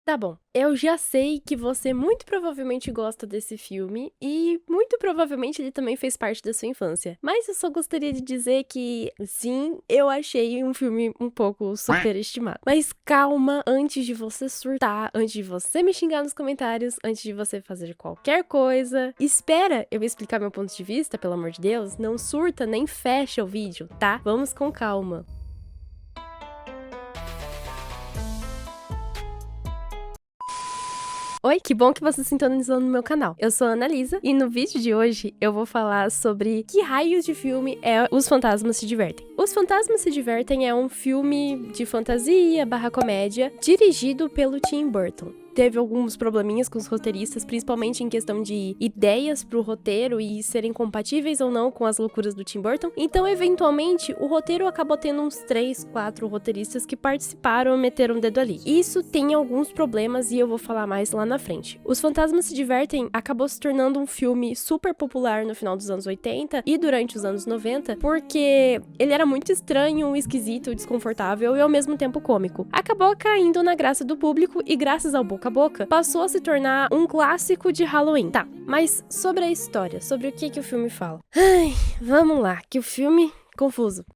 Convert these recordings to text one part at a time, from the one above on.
Tá bom, eu já sei que você muito provavelmente gosta desse filme e muito provavelmente ele também fez parte da sua infância. Mas eu só gostaria de dizer que, sim, eu achei um filme um pouco superestimado. Mas calma antes de você surtar, antes de você me xingar nos comentários, antes de você fazer qualquer coisa. Espera eu explicar meu ponto de vista, pelo amor de Deus. Não surta nem fecha o vídeo, tá? Vamos com calma. Oi, que bom que você sintonizou no meu canal. Eu sou a Analisa e no vídeo de hoje eu vou falar sobre que raios de filme é Os Fantasmas Se Divertem. Os Fantasmas Se Divertem é um filme de fantasia / comédia dirigido pelo Tim Burton. Teve alguns probleminhas com os roteiristas, principalmente em questão de ideias pro roteiro e serem compatíveis ou não com as loucuras do Tim Burton. Então, eventualmente, o roteiro acabou tendo uns 3, 4 roteiristas que participaram e meteram o dedo ali. Isso tem alguns problemas e eu vou falar mais lá na frente. Os Fantasmas Se Divertem acabou se tornando um filme super popular no final dos anos 80 e durante os anos 90, porque ele era muito estranho, esquisito, desconfortável e ao mesmo tempo cômico. Acabou caindo na graça do público e graças ao boca a boca, passou a se tornar um clássico de Halloween. Tá, mas sobre a história, sobre o que o filme fala. Ai, vamos lá, que o filme confuso.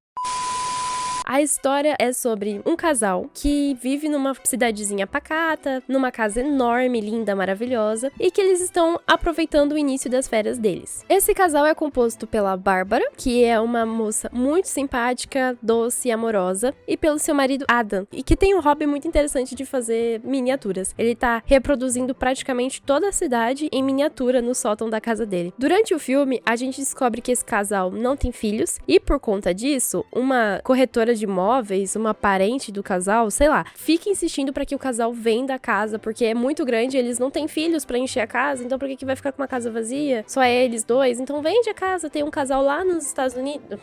A história é sobre um casal que vive numa cidadezinha pacata, numa casa enorme, linda, maravilhosa, e que eles estão aproveitando o início das férias deles. Esse casal é composto pela Bárbara, que é uma moça muito simpática, doce e amorosa, e pelo seu marido Adam, e que tem um hobby muito interessante de fazer miniaturas. Ele tá reproduzindo praticamente toda a cidade em miniatura no sótão da casa dele. Durante o filme, a gente descobre que esse casal não tem filhos, e por conta disso, uma corretora de imóveis, uma parente do casal, sei lá, fica insistindo pra que o casal venda a casa, porque é muito grande, eles não têm filhos pra encher a casa, então por que vai ficar com uma casa vazia? Só é eles dois, então vende a casa. Tem um casal lá nos Estados Unidos,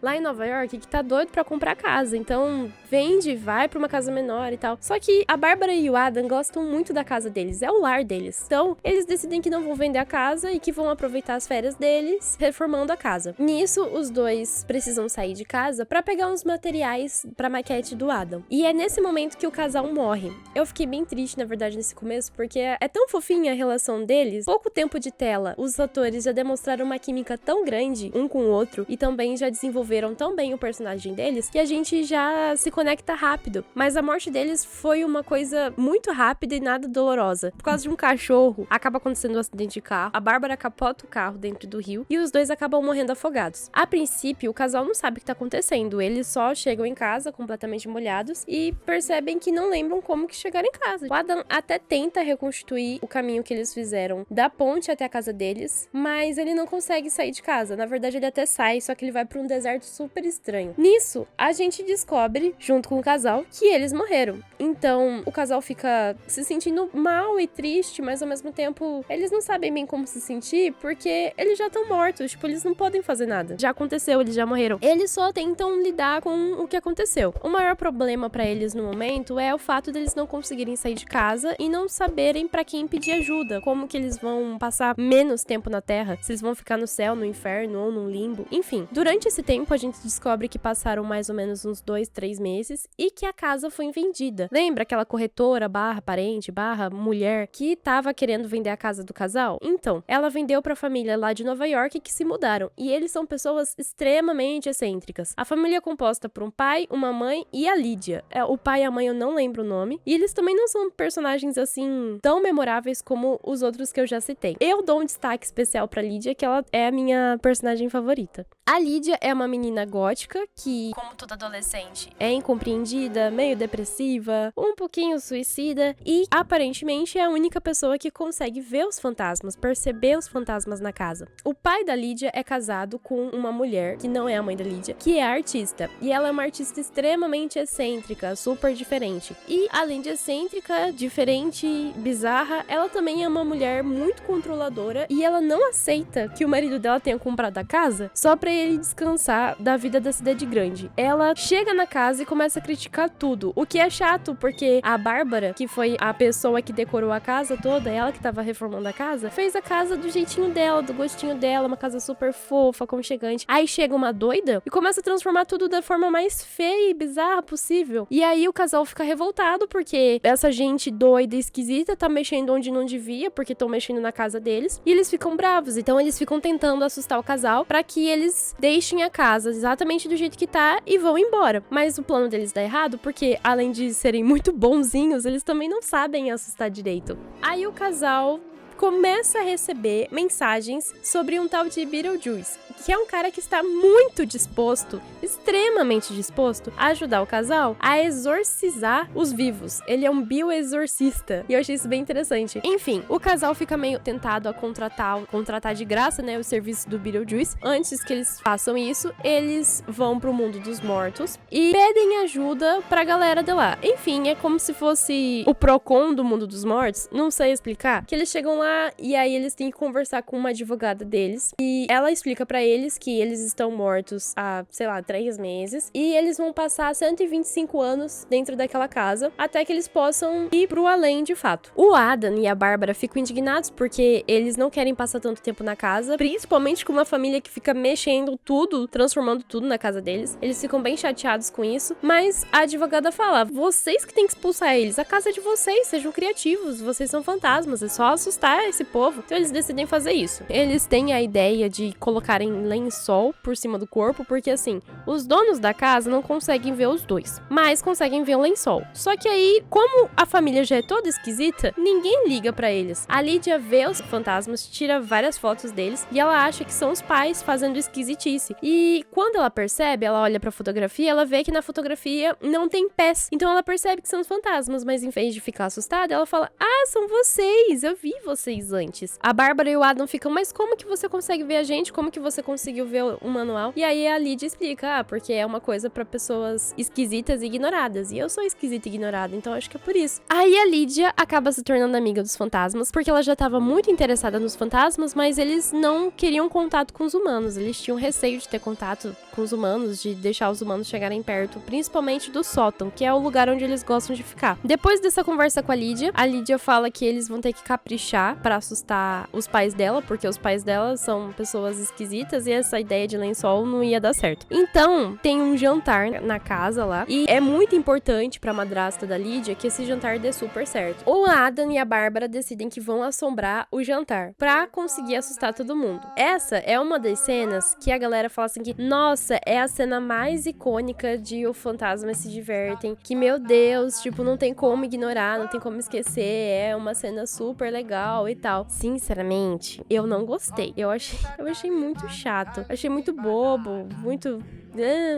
lá em Nova York, que tá doido pra comprar a casa, então vende, vai pra uma casa menor e tal. Só que a Bárbara e o Adam gostam muito da casa deles, é o lar deles. Então, eles decidem que não vão vender a casa e que vão aproveitar as férias deles reformando a casa. Nisso, os dois precisam sair de casa pra pegar uns materiais pra maquete do Adam. E é nesse momento que o casal morre. Eu fiquei bem triste, na verdade, nesse começo, porque é tão fofinha a relação deles. Pouco tempo de tela, os atores já demonstraram uma química tão grande um com o outro e também já desenvolveram tão bem o personagem deles que a gente já se conecta rápido. Mas a morte deles foi uma coisa muito rápida e nada dolorosa. Por causa de um cachorro, acaba acontecendo um acidente de carro, a Bárbara capota o carro dentro do rio e os dois acabam morrendo afogados. A princípio, o casal não sabe o que tá acontecendo. Eles só chegam em casa completamente molhados e percebem que não lembram como que chegaram em casa. O Adam até tenta reconstituir o caminho que eles fizeram da ponte até a casa deles, mas ele não consegue sair de casa. Na verdade, ele até sai, só que ele vai pra um deserto super estranho. Nisso, a gente descobre, junto com o casal, que eles morreram. Então, o casal fica se sentindo mal e triste, mas ao mesmo tempo, eles não sabem bem como se sentir, porque eles já estão mortos, tipo, eles não podem fazer nada. Já aconteceu, eles já morreram. Eles só tentam lidar com o que aconteceu. O maior problema pra eles no momento é o fato deles não conseguirem sair de casa e não saberem pra quem pedir ajuda, como que eles vão passar menos tempo na Terra, se eles vão ficar no céu, no inferno ou no limbo, enfim. Durante esse tempo, a gente descobre que passaram mais ou menos uns 2, 3 meses e que a casa foi vendida. Lembra aquela corretora / parente / mulher que tava querendo vender a casa do casal? Então, ela vendeu pra família lá de Nova York que se mudaram, e eles são pessoas extremamente excêntricas. A família é composta por um pai, uma mãe e a Lídia. O pai e a mãe eu não lembro o nome. E eles também não são personagens assim tão memoráveis como os outros que eu já citei. Eu dou um destaque especial pra Lídia, que ela é a minha personagem favorita. A Lídia é uma menina gótica que, como toda adolescente, é incompreendida, meio depressiva, um pouquinho suicida e aparentemente é a única pessoa que consegue ver os fantasmas, perceber os fantasmas na casa. O pai da Lídia é casado com uma mulher, que não é a mãe da Lídia, que é artista. E ela é uma artista extremamente excêntrica, super diferente. E além de excêntrica, diferente, bizarra, ela também é uma mulher muito controladora e ela não aceita que o marido dela tenha comprado a casa só pra ele descansar da vida da cidade grande. Ela chega na casa e começa a criticar tudo, o que é chato porque a Bárbara, que foi a pessoa que decorou a casa toda, ela que tava reformando a casa, fez a casa do jeitinho dela, do gostinho dela, uma casa super fofa, aconchegante. Aí chega uma doida e começa a transformar tudo da forma mais feia e bizarra possível. E aí o casal fica revoltado porque essa gente doida e esquisita tá mexendo onde não devia, porque estão mexendo na casa deles, e eles ficam bravos. Então eles ficam tentando assustar o casal pra que eles deixem a casa exatamente do jeito que tá e vão embora. Mas o plano deles dá errado porque, além de serem muito bonzinhos, eles também não sabem assustar direito. Aí o casal começa a receber mensagens sobre um tal de Beetlejuice, que é um cara que está muito disposto, extremamente disposto, a ajudar o casal a exorcizar os vivos. Ele é um bioexorcista. E eu achei isso bem interessante. Enfim, o casal fica meio tentado a contratar de graça, né, o serviço do Beetlejuice. Antes que eles façam isso, eles vão pro mundo dos mortos e pedem ajuda pra galera de lá. Enfim, é como se fosse o Procon do mundo dos mortos. Não sei explicar. Que eles chegam lá e aí eles têm que conversar com uma advogada deles. E ela explica pra eles que eles estão mortos há, sei lá, 3 meses. E eles vão passar 125 anos dentro daquela casa até que eles possam ir pro além de fato. O Adam e a Bárbara ficam indignados porque eles não querem passar tanto tempo na casa, principalmente com uma família que fica mexendo tudo, transformando tudo na casa deles. Eles ficam bem chateados com isso, mas a advogada fala: vocês que têm que expulsar eles, a casa é de vocês, sejam criativos, vocês são fantasmas, é só assustar esse povo. Então eles decidem fazer isso. Eles têm a ideia de colocarem lençol por cima do corpo, porque assim, os donos da casa não conseguem ver os dois, mas conseguem ver o lençol. Só que aí, como a família já é toda esquisita, ninguém liga pra eles. A Lídia vê os fantasmas, tira várias fotos deles e ela acha que são os pais fazendo esquisitice. E quando ela percebe, ela olha pra fotografia, ela vê que na fotografia não tem pés. Então ela percebe que são os fantasmas, mas em vez de ficar assustada, ela fala: ah, são vocês, eu vi vocês antes. A Bárbara e o Adam ficam: mas como que você consegue ver a gente? Como que você conseguiu ver o manual? E aí a Lídia explica: ah, porque é uma coisa pra pessoas esquisitas e ignoradas. E eu sou esquisita e ignorada, então acho que é por isso. Aí a Lídia acaba se tornando amiga dos fantasmas, porque ela já estava muito interessada nos fantasmas, mas eles não queriam contato com os humanos. Eles tinham receio de ter contato com os humanos, de deixar os humanos chegarem perto, principalmente do sótão, que é o lugar onde eles gostam de ficar. Depois dessa conversa com a Lídia fala que eles vão ter que caprichar pra assustar os pais dela, porque os pais dela são pessoas esquisitas e essa ideia de lençol não ia dar certo. Então, tem um jantar na casa lá e é muito importante pra madrasta da Lídia que esse jantar dê super certo. O Adam e a Bárbara decidem que vão assombrar o jantar pra conseguir assustar todo mundo. Essa é uma das cenas que a galera fala assim que, nossa, é a cena mais icônica de O Fantasma Se Divertem, que, meu Deus, tipo, não tem como ignorar, não tem como esquecer, é uma cena super legal e tal. Sinceramente, eu não gostei. Eu achei muito chato. Achei muito bobo, muito...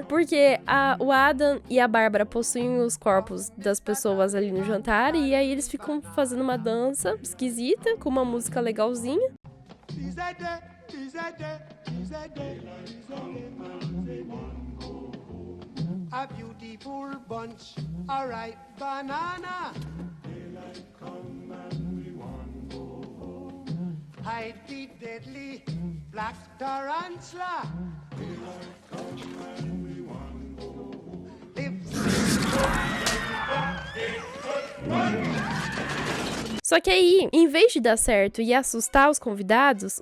Porque o Adam e a Bárbara possuem os corpos das pessoas ali no jantar e aí eles ficam fazendo uma dança esquisita com uma música legalzinha. A beautiful bunch, a ripe banana. Daylight come and we want go home. Hide the deadly black tarantula. Daylight come and we want go home. Só que aí, em vez de dar certo e assustar os convidados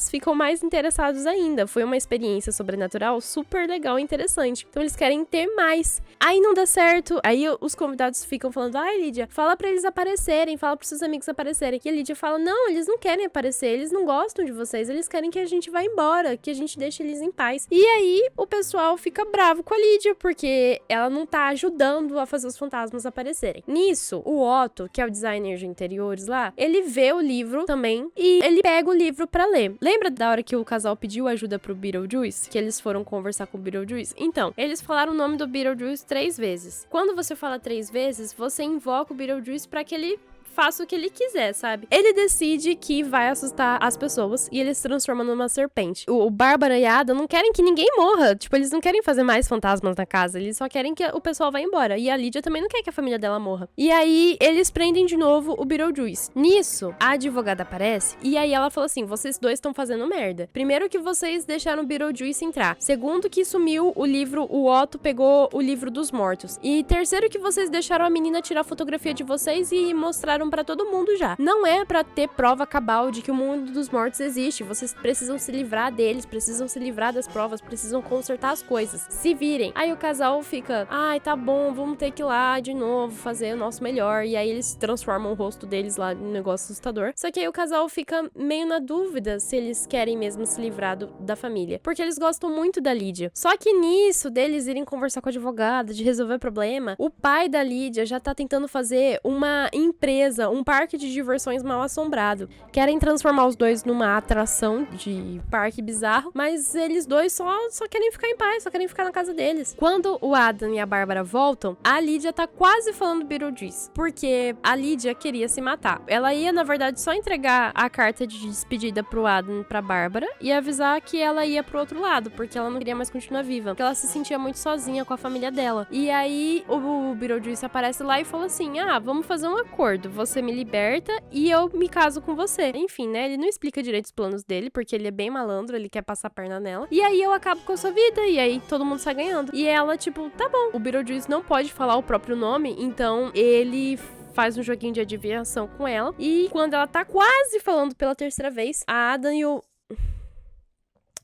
ficam mais interessados ainda. Foi uma experiência sobrenatural super legal e interessante. Então eles querem ter mais. Aí não dá certo. Aí os convidados ficam falando: ai, Lídia, fala pra eles aparecerem, fala pros seus amigos aparecerem. E a Lídia fala: não, eles não querem aparecer, eles não gostam de vocês, eles querem que a gente vá embora, que a gente deixe eles em paz. E aí o pessoal fica bravo com a Lídia, porque ela não tá ajudando a fazer os fantasmas aparecerem. Nisso, o Otto, que é o designer de interiores lá, ele vê o livro também e ele pega o livro pra ler. Lembra da hora que o casal pediu ajuda pro Beetlejuice? Que eles foram conversar com o Beetlejuice? Então, eles falaram o nome do Beetlejuice 3 vezes. Quando você fala 3 vezes, você invoca o Beetlejuice pra que ele faça o que ele quiser, sabe? Ele decide que vai assustar as pessoas e ele se transforma numa serpente. O Bárbara e a Ada não querem que ninguém morra. Tipo, eles não querem fazer mais fantasmas na casa. Eles só querem que o pessoal vá embora. E a Lídia também não quer que a família dela morra. E aí, eles prendem de novo o Beetlejuice. Nisso, a advogada aparece e aí ela fala assim: vocês dois estão fazendo merda. Primeiro que vocês deixaram o Beetlejuice entrar. Segundo que sumiu o livro, o Otto pegou o livro dos mortos. E terceiro que vocês deixaram a menina tirar a fotografia de vocês e mostrar mostraram pra todo mundo já. Não é pra ter prova cabal de que o mundo dos mortos existe. Vocês precisam se livrar deles, precisam se livrar das provas, precisam consertar as coisas. Se virem. Aí o casal fica, ai, tá bom, vamos ter que ir lá de novo, fazer o nosso melhor. E aí eles transformam o rosto deles lá num negócio assustador. Só que aí o casal fica meio na dúvida se eles querem mesmo se livrar da família. Porque eles gostam muito da Lídia. Só que nisso, deles irem conversar com a advogada, de resolver o problema, o pai da Lídia já tá tentando fazer uma empresa, um parque de diversões mal assombrado. Querem transformar os dois numa atração de parque bizarro, mas eles dois só querem ficar em paz, só querem ficar na casa deles. Quando o Adam e a Bárbara voltam, a Lídia tá quase falando Beetlejuice, porque a Lídia queria se matar. Ela ia, na verdade, só entregar a carta de despedida pro Adam e pra Bárbara e avisar que ela ia pro outro lado, porque ela não queria mais continuar viva, porque ela se sentia muito sozinha com a família dela. E aí o Beetlejuice aparece lá e fala assim, vamos fazer um acordo, você me liberta e eu me caso com você. Enfim, né, ele não explica direito os planos dele, porque ele é bem malandro, ele quer passar a perna nela. E aí eu acabo com a sua vida, e aí todo mundo sai ganhando. E ela, tipo, tá bom. O Beetlejuice não pode falar o próprio nome, então ele faz um joguinho de adivinhação com ela. E quando ela tá quase falando pela terceira vez,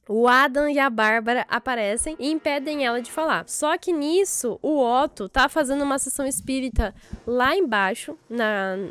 o Adam e a Bárbara aparecem e impedem ela de falar. Só que nisso, o Otto tá fazendo uma sessão espírita lá embaixo,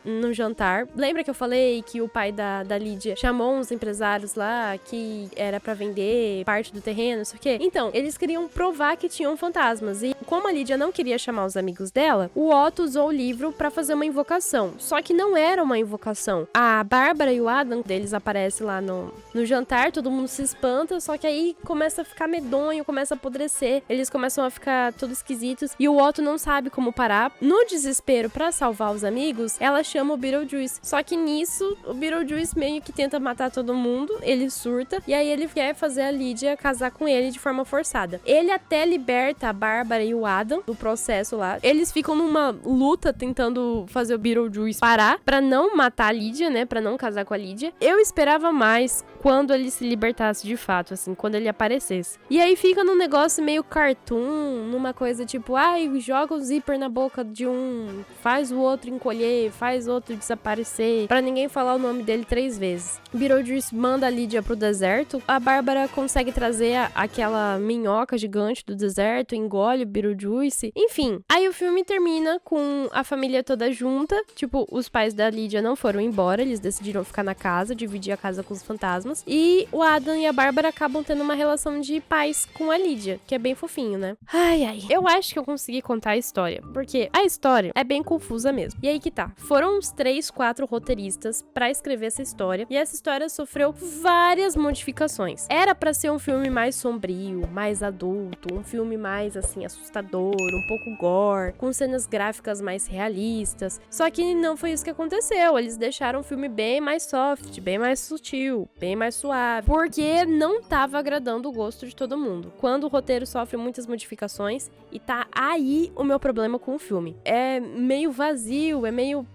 no jantar. Lembra que eu falei que o pai da Lídia chamou uns empresários lá que era pra vender parte do terreno, não sei o quê? Então, eles queriam provar que tinham fantasmas. E como a Lídia não queria chamar os amigos dela, o Otto usou o livro pra fazer uma invocação. Só que não era uma invocação. A Bárbara e o Adam, eles aparecem lá no jantar, todo mundo se espanta, só que aí começa a ficar medonho, começa a apodrecer, eles começam a ficar todos esquisitos e o Otto não sabe como parar. No desespero pra salvar os amigos, ela chama o Beetlejuice. Só que nisso, o Beetlejuice meio que tenta matar todo mundo, ele surta e aí ele quer fazer a Lídia casar com ele de forma forçada. Ele até liberta a Bárbara e o Adam do processo lá. Eles ficam numa luta tentando fazer o Beetlejuice parar pra não matar a Lídia, né, pra não casar com a Lídia. Eu esperava mais quando ele se libertasse de fato, assim, quando ele aparecesse. E aí fica num negócio meio cartoon, numa coisa tipo, joga o zíper na boca de um, faz o outro encolher, faz o outro desaparecer, pra ninguém falar o nome dele 3 vezes. Beetlejuice manda a Lídia pro deserto, a Bárbara consegue trazer aquela minhoca gigante do deserto, engole o Beetlejuice, enfim. Aí o filme termina com a família toda junta, tipo, os pais da Lídia não foram embora, eles decidiram ficar na casa, dividir a casa com os fantasmas, e o Adam e a Bárbara acabam tendo uma relação de paz com a Lídia, que é bem fofinho, né? Ai. Eu acho que eu consegui contar a história, porque a história é bem confusa mesmo. E aí que tá. Foram uns 3, 4 roteiristas pra escrever essa história, e essa história sofreu várias modificações. Era pra ser um filme mais sombrio, mais adulto, um filme mais, assim, assustador, um pouco gore, com cenas gráficas mais realistas. Só que não foi isso que aconteceu. Eles deixaram o filme bem mais soft, bem mais sutil, bem mais suave, porque não tava agradando o gosto de todo mundo. Quando o roteiro sofre muitas modificações, e tá aí o meu problema com o filme. É meio vazio, é meio,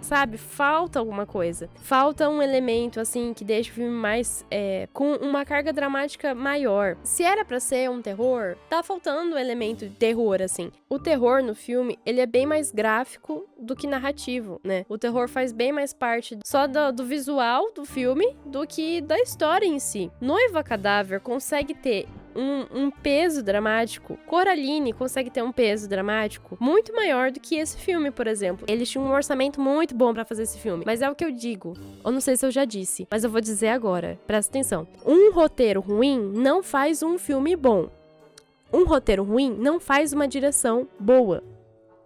sabe, falta alguma coisa. Falta um elemento, assim, que deixa o filme mais, com uma carga dramática maior. Se era pra ser um terror, tá faltando um elemento de terror, assim. O terror no filme, ele é bem mais gráfico do que narrativo, né? O terror faz bem mais parte só do visual do filme do que da história em si. Noiva Cadáver consegue ter um peso dramático. Coraline consegue ter um peso dramático muito maior do que esse filme, por exemplo. Eles tinham um orçamento muito bom pra fazer esse filme. Mas é o que eu digo. Eu não sei se eu já disse, mas eu vou dizer agora. Presta atenção. Um roteiro ruim não faz um filme bom. Um roteiro ruim não faz uma direção boa.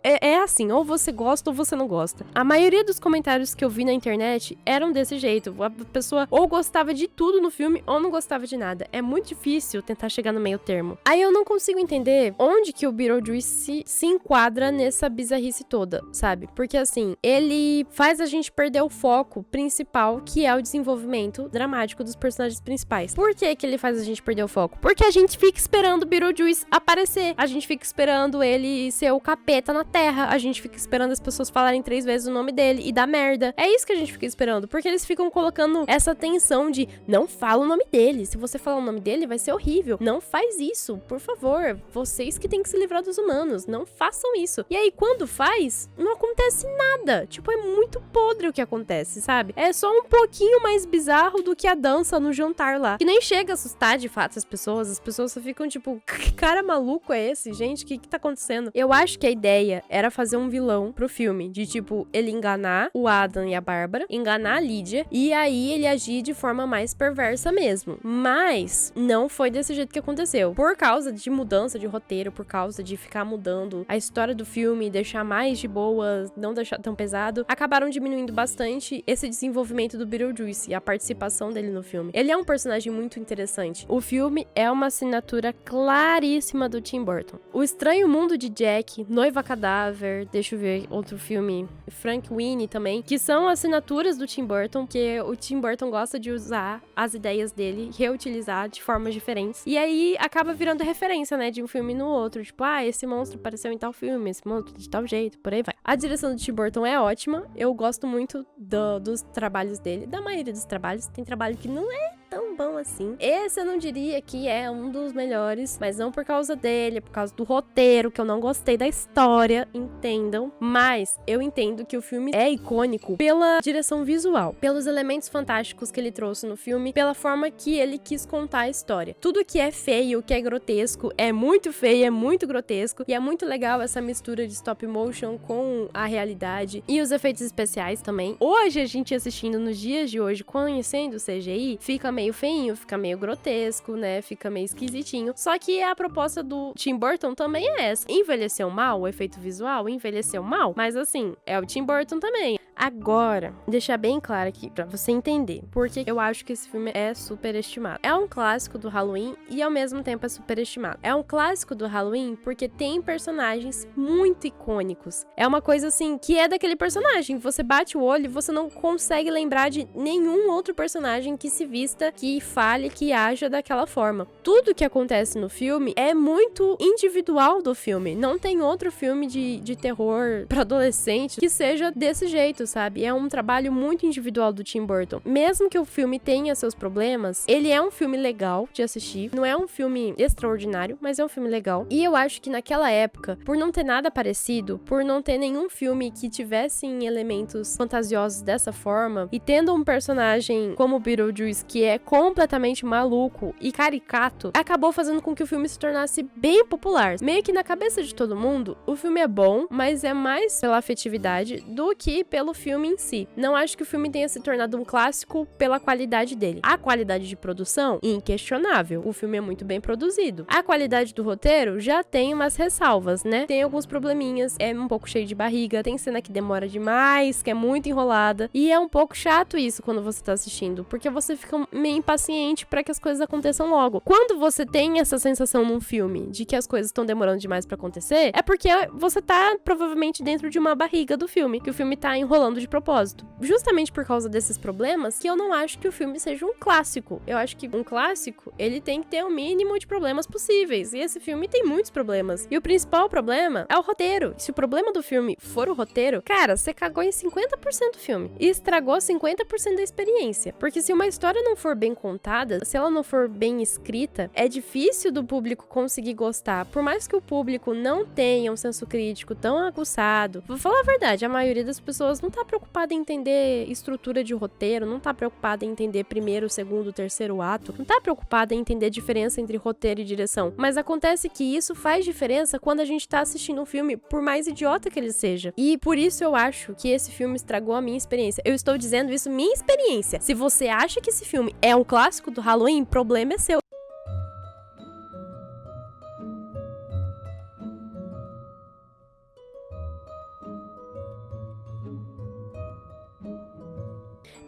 É assim, ou você gosta ou você não gosta. A maioria dos comentários que eu vi na internet eram desse jeito. A pessoa ou gostava de tudo no filme ou não gostava de nada. É muito difícil tentar chegar no meio termo. Aí eu não consigo entender onde que o Beetlejuice se enquadra nessa bizarrice toda, sabe? Porque assim, ele faz a gente perder o foco principal, que é o desenvolvimento dramático dos personagens principais. Por que que ele faz a gente perder o foco? Porque a gente fica esperando o Beetlejuice aparecer. A gente fica esperando ele ser o capeta na Terra. A gente fica esperando as pessoas falarem 3 vezes o nome dele e dá merda. É isso que a gente fica esperando, porque eles ficam colocando essa tensão de não fala o nome dele. Se você falar o nome dele, vai ser horrível. Não faz isso, por favor. Vocês que têm que se livrar dos humanos. Não façam isso. E aí, quando faz, não acontece nada. Tipo, é muito podre o que acontece, sabe? É só um pouquinho mais bizarro do que a dança no jantar lá. Que nem chega a assustar, de fato, as pessoas só ficam tipo, que cara maluco é esse, gente? O que tá acontecendo? Eu acho que a ideia era fazer um vilão pro filme, de tipo, ele enganar o Adam e a Bárbara, enganar a Lídia, e aí ele agir de forma mais perversa mesmo. Mas não foi desse jeito que aconteceu. Por causa de mudança de roteiro, por causa de ficar mudando a história do filme, deixar mais de boa, não deixar tão pesado, acabaram diminuindo bastante esse desenvolvimento do Beetlejuice e a participação dele no filme. Ele é um personagem muito interessante. O filme é uma assinatura claríssima do Tim Burton. O Estranho Mundo de Jack, Noiva Cadáver, deixa eu ver outro filme, Frankenweenie também, que são assinaturas do Tim Burton, que o Tim Burton gosta de usar as ideias dele, reutilizar de formas diferentes, e aí acaba virando referência, né, de um filme no outro, tipo, esse monstro apareceu em tal filme, esse monstro de tal jeito, por aí vai. A direção do Tim Burton é ótima, eu gosto muito dos trabalhos dele, da maioria dos trabalhos, tem trabalho que não é tão bom assim. Esse eu não diria que é um dos melhores, mas não por causa dele, é por causa do roteiro, que eu não gostei da história, entendam. Mas eu entendo que o filme é icônico pela direção visual, pelos elementos fantásticos que ele trouxe no filme, pela forma que ele quis contar a história. Tudo que é feio, que é grotesco, é muito feio, é muito grotesco, e é muito legal essa mistura de stop motion com a realidade e os efeitos especiais também. Hoje, a gente assistindo nos dias de hoje, conhecendo o CGI, fica meio feinho, fica meio grotesco, né? Fica meio esquisitinho. Só que a proposta do Tim Burton também é essa. Envelheceu mal, o efeito visual envelheceu mal, mas assim, é o Tim Burton também. Agora, deixar bem claro aqui pra você entender porque eu acho que esse filme é superestimado. É um clássico do Halloween e ao mesmo tempo é superestimado. É um clássico do Halloween porque tem personagens muito icônicos. É uma coisa assim, que é daquele personagem. Você bate o olho e você não consegue lembrar de nenhum outro personagem que se vista, que fale, que haja daquela forma. Tudo que acontece no filme é muito individual do filme. Não tem outro filme de terror pra adolescente que seja desse jeito, sabe? É um trabalho muito individual do Tim Burton. Mesmo que o filme tenha seus problemas, ele é um filme legal de assistir. Não é um filme extraordinário, mas é um filme legal. E eu acho que naquela época, por não ter nada parecido, por não ter nenhum filme que tivesse elementos fantasiosos dessa forma, e tendo um personagem como o Beetlejuice, que é completamente maluco e caricato, acabou fazendo com que o filme se tornasse bem popular. Meio que na cabeça de todo mundo, o filme é bom, mas é mais pela afetividade do que pelo filme em si. Não acho que o filme tenha se tornado um clássico pela qualidade dele. A qualidade de produção, inquestionável. O filme é muito bem produzido. A qualidade do roteiro já tem umas ressalvas, né? Tem alguns probleminhas, é um pouco cheio de barriga, tem cena que demora demais, que é muito enrolada, e é um pouco chato isso quando você tá assistindo, porque você fica meio impaciente pra que as coisas aconteçam logo. Quando você tem essa sensação num filme de que as coisas estão demorando demais pra acontecer, é porque você tá provavelmente dentro de uma barriga do filme, que o filme tá enrolando de propósito. Justamente por causa desses problemas, que eu não acho que o filme seja um clássico. Eu acho que um clássico, ele tem que ter o mínimo de problemas possíveis, e esse filme tem muitos problemas. E o principal problema é o roteiro. Se o problema do filme for o roteiro, cara, você cagou em 50% do filme e estragou 50% da experiência. Porque se uma história não for bem contada, se ela não for bem escrita, é difícil do público conseguir gostar. Por mais que o público não tenha um senso crítico tão aguçado, vou falar a verdade, a maioria das pessoas não tá preocupada em entender estrutura de roteiro, não tá preocupada em entender primeiro, segundo, terceiro ato, não tá preocupada em entender a diferença entre roteiro e direção. Mas acontece que isso faz diferença quando a gente tá assistindo um filme, por mais idiota que ele seja. E por isso eu acho que esse filme estragou a minha experiência. Eu estou dizendo isso, minha experiência. Se você acha que esse filme é um clássico do Halloween, problema é seu.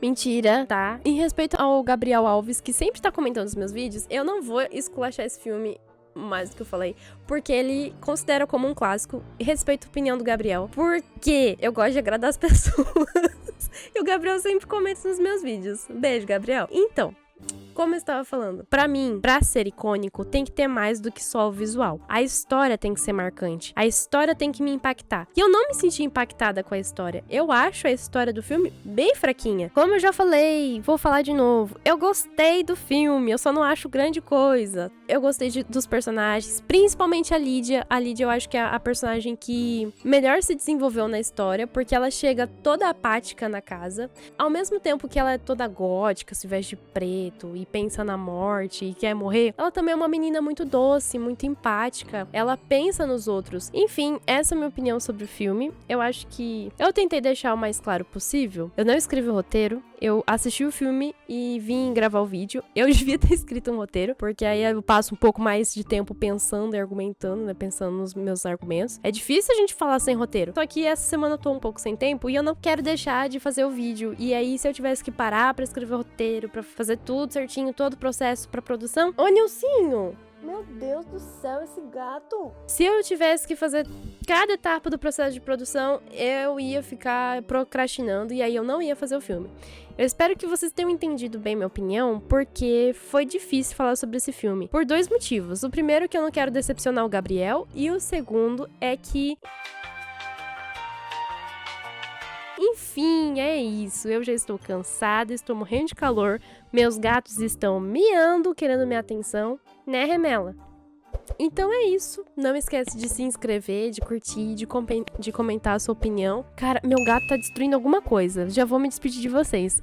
Mentira, tá? Em respeito ao Gabriel Alves, que sempre tá comentando os meus vídeos, eu não vou esculachar esse filme mais do que eu falei, porque ele considera como um clássico e respeito a opinião do Gabriel, porque eu gosto de agradar as pessoas. E o Gabriel sempre comenta nos meus vídeos. Beijo, Gabriel. Então, Como eu estava falando, pra mim, pra ser icônico, tem que ter mais do que só o visual. A história tem que ser marcante. A história tem que me impactar. E eu não me senti impactada com a história. Eu acho a história do filme bem fraquinha. Como eu já falei, vou falar de novo. Eu gostei do filme, eu só não acho grande coisa. Eu gostei dos personagens, principalmente a Lídia. A Lídia eu acho que é a personagem que melhor se desenvolveu na história, porque ela chega toda apática na casa, ao mesmo tempo que ela é toda gótica, se veste de preto e pensa na morte e quer morrer. Ela também é uma menina muito doce, muito empática. Ela pensa nos outros. Enfim, essa é a minha opinião sobre o filme. Eu acho que eu tentei deixar o mais claro possível. Eu não escrevi o roteiro. Eu assisti o filme e vim gravar o vídeo. Eu devia ter escrito um roteiro, porque aí eu passo um pouco mais de tempo pensando e argumentando, né? Pensando nos meus argumentos. É difícil a gente falar sem roteiro. Só que essa semana eu tô um pouco sem tempo e eu não quero deixar de fazer o vídeo. E aí, se eu tivesse que parar pra escrever o roteiro, pra fazer tudo certinho, todo o processo pra produção... Ô, Nilcinho! Meu Deus do céu, esse gato! Se eu tivesse que fazer cada etapa do processo de produção, eu ia ficar procrastinando e aí eu não ia fazer o filme. Eu espero que vocês tenham entendido bem minha opinião, porque foi difícil falar sobre esse filme. Por 2 motivos. O primeiro é que eu não quero decepcionar o Gabriel, e o segundo é que... Enfim, é isso. Eu já estou cansada, estou morrendo de calor, meus gatos estão miando, querendo minha atenção, né, Remela? Então é isso. Não esquece de se inscrever, de curtir, de comentar a sua opinião. Cara, meu gato tá destruindo alguma coisa. Já vou me despedir de vocês.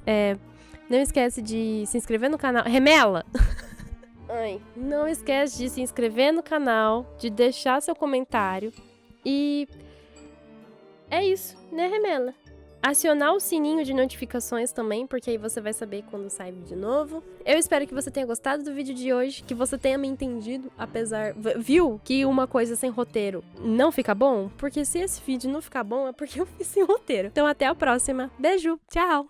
Não esquece de se inscrever no canal. Remela! Ai, não esquece de se inscrever no canal, de deixar seu comentário. E é isso, né, Remela? Acionar o sininho de notificações também, porque aí você vai saber quando sai vídeo novo. Eu espero que você tenha gostado do vídeo de hoje, que você tenha me entendido, apesar... Viu que uma coisa sem roteiro não fica bom? Porque se esse vídeo não ficar bom, é porque eu fiz sem roteiro. Então até a próxima. Beijo, tchau!